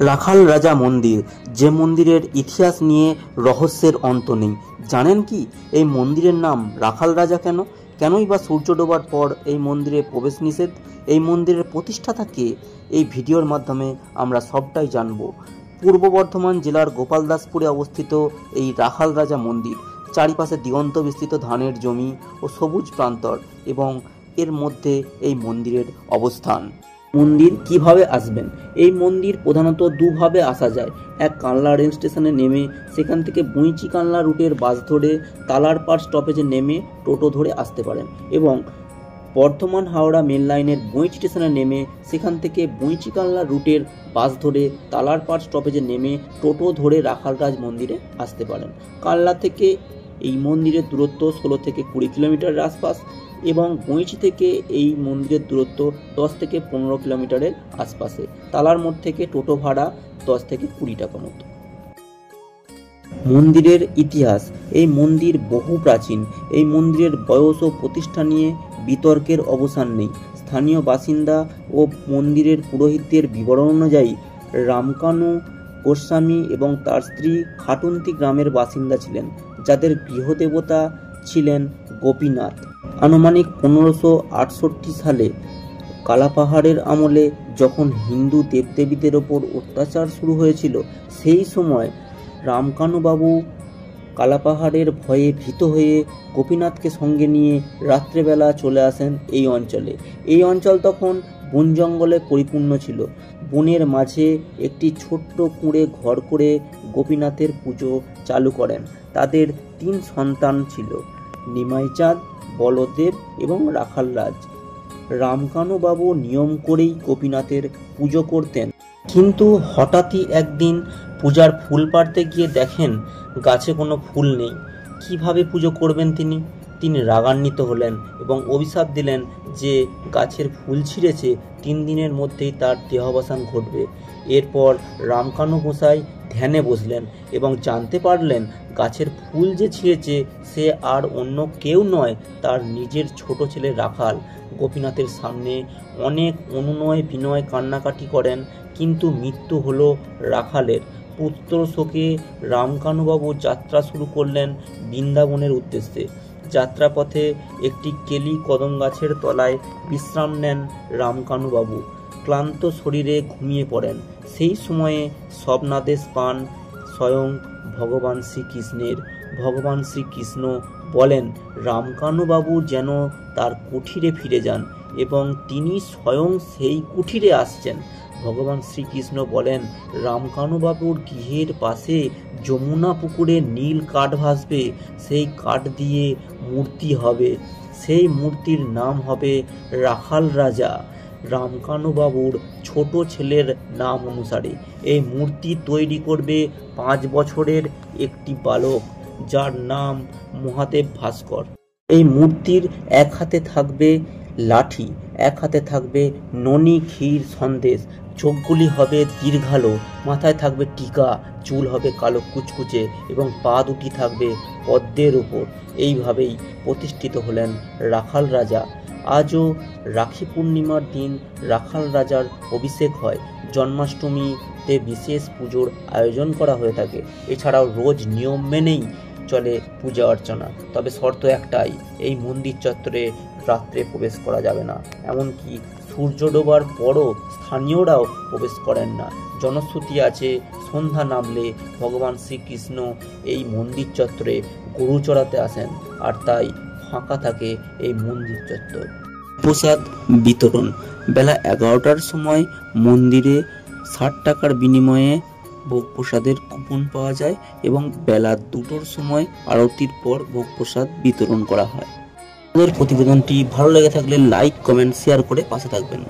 রাখাল রাজা মন্দির, যে মন্দিরের ইতিহাস নিয়ে রহস্যের অন্ত নেই। জানেন কি এই মন্দিরের নাম রাখাল রাজা কেন? কেনই বা সূর্য ডোবার পর এই মন্দিরে প্রবেশ নিষেধ? এই মন্দিরের প্রতিষ্ঠাতা কে? এই ভিডিওর মাধ্যমে আমরা সবটাই জানব। পূর্ব বর্ধমান জেলার গোপালদাসপুরে অবস্থিত এই রাখাল রাজা মন্দির, চারিপাশে দিগন্ত বিস্তৃত ধানের জমি ও সবুজ প্রান্তর, এবং এর মধ্যে এই মন্দিরের অবস্থান। মন্দির কিভাবে আসবেন? এই মন্দির প্রধানত দুভাবে আসা যায়। এক, কানলা রেল স্টেশনে নেমে সেখান থেকে বুঁইচি কানলা রুটের বাস ধরে তালারপাড় স্টপেজে নেমে টোটো ধরে আসতে পারেন, এবং বর্ধমান হাওড়া মেন লাইনের বুঁইচি স্টেশনে নেমে সেখান থেকে বুঁইচি কানলা রুটের বাস ধরে তালারপাড় স্টপেজে নেমে টোটো ধরে রাখালরাজ মন্দিরে আসতে পারেন। কানলা থেকে এই মন্দিরের দূরত্ব 16 থেকে 20 কিলোমিটারের আশপাশ, এবং বুঁইচি থেকে এই মন্দিরের দূরত্ব 10 থেকে 15 কিলোমিটারের আশপাশে। তালার মোড় থেকে টোটো ভাড়া 10 থেকে 20 টাকা মতো। মন্দিরের ইতিহাস। এই মন্দির বহু প্রাচীন। এই মন্দিরের বয়স ও প্রতিষ্ঠা নিয়ে বিতর্কের অবসান নেই। স্থানীয় বাসিন্দা ও মন্দিরের পুরোহিতদের বিবরণ অনুযায়ী রামকানু গোস্বামী এবং তার স্ত্রী খাটুন্তি গ্রামের বাসিন্দা ছিলেন, যাদের গৃহদেবতা ছিলেন গোপীনাথ। আনুমানিক 1568 সালে কালাপাহাড়ের আমলে যখন হিন্দু দেবদেবীদের ওপর অত্যাচার শুরু হয়েছিল, সেই সময় রামকানুবাবু কালাপাহাড়ের ভয়ে ভীত হয়ে গোপীনাথকে সঙ্গে নিয়ে রাত্রেবেলা চলে আসেন এই অঞ্চলে। এই অঞ্চল তখন বন জঙ্গলে পরিপূর্ণ ছিল। বনের মাঝে একটি ছোট্ট কুঁড়ে ঘর করে গোপীনাথের পুজো চালু করেন। তাদের 3 সন্তান ছিল, নিমাইচাঁদ, বলদেব এবং রাখালরাজ। রামকানুবাবু নিয়ম করেই গোপীনাথের পুজো করতেন, কিন্তু হঠাৎই একদিন পূজার ফুল পাড়তে গিয়ে দেখেন গাছে কোনো ফুল নেই। কিভাবে পুজো করবেন তিনি রাগান্বিত হলেন এবং অভিশাপ দিলেন যে গাছের ফুল ছিঁড়েছে 3 দিনের মধ্যেই তার দেহাবসান ঘটবে। এরপর রামকানু গোসাই ধ্যানে বসলেন এবং জানতে পারলেন গাছের ফুল যে ছিঁড়েছে সে আর অন্য কেউ নয়, তার নিজের ছোট ছেলে রাখাল। গোপীনাথের সামনে অনেক অনুনয় বিনয় কান্নাকাটি করেন, কিন্তু মৃত্যু হলো রাখালের। পুত্র শোকে রামকানুবাবু যাত্রা শুরু করলেন বৃন্দাবনের উদ্দেশ্যে। যাত্রাপথে একটি কেলি কদম গাছের তলায় বিশ্রাম নেন রামকানুবাবু। ক্লান্ত শরীরে ঘুমিয়ে পড়েন। সেই সময়ে স্বপ্নাদেশ পান স্বয়ং ভগবান শ্রীকৃষ্ণের। ভগবান শ্রীকৃষ্ণ বলেন রামকানুবাবু যেন তার কুঠিরে ফিরে যান, এবং তিনি স্বয়ং সেই কুঠিরে আসছেন। ভগবান শ্রীকৃষ্ণ বলেন রামকানুবাবুর গৃহের পাশে যমুনা পুকুরে নীল কাঠ ভাসবে, সেই কাঠ দিয়ে মূর্তি হবে, সেই মূর্তির নাম হবে রাখাল রাজা। রামকানুবাবুর ছোট ছেলের নাম অনুসারে এই মূর্তি তৈরি করবে 5 বছরের একটি বালক, যার নাম মহাদেব ভাস্কর। এই মূর্তির এক হাতে থাকবে লাঠি, এক হাতে থাকবে ননি ক্ষীর সন্দেশ, চোখগুলি হবে দীর্ঘালো, মাথায় থাকবে টিকা, চুল হবে কালো কুচকুচে, এবং পা দুটি থাকবে পদ্মের উপর। এইভাবেই প্রতিষ্ঠিত হলেন রাখাল রাজা। আজও রাখি পূর্ণিমার দিন রাখাল রাজার অভিষেক হয়। জন্মাষ্টমীতে বিশেষ পুজোর আয়োজন করা হয়ে থাকে। এছাড়াও রোজ নিয়ম মেনেই চলে পূজা অর্চনা। তবে শর্ত একটাই, এই মন্দির চত্বরে রাত্রে প্রবেশ করা যাবে না, এমনকি সূর্য ডোবার পরও স্থানীয়রাও প্রবেশ করেন না। জনশ্রুতি আছে সন্ধ্যা নামলে ভগবান শ্রীকৃষ্ণ এই মন্দির চত্বরে গরু চড়াতে আসেন, আর তাই ফাঁকা থাকে এই মন্দির চত্বর। প্রসাদ বিতরণ। বেলা 11টার সময় মন্দিরে 60 টাকার বিনিময়ে ভোগ প্রসাদের কুপন পাওয়া যায়, এবং বেলা 2টোর সময় আরতির পর ভোগ প্রসাদ বিতরণ করা হয়। আমাদের প্রতিবেদনটি ভালো লেগে থাকলে লাইক, কমেন্ট, শেয়ার করে পাশে থাকবেন।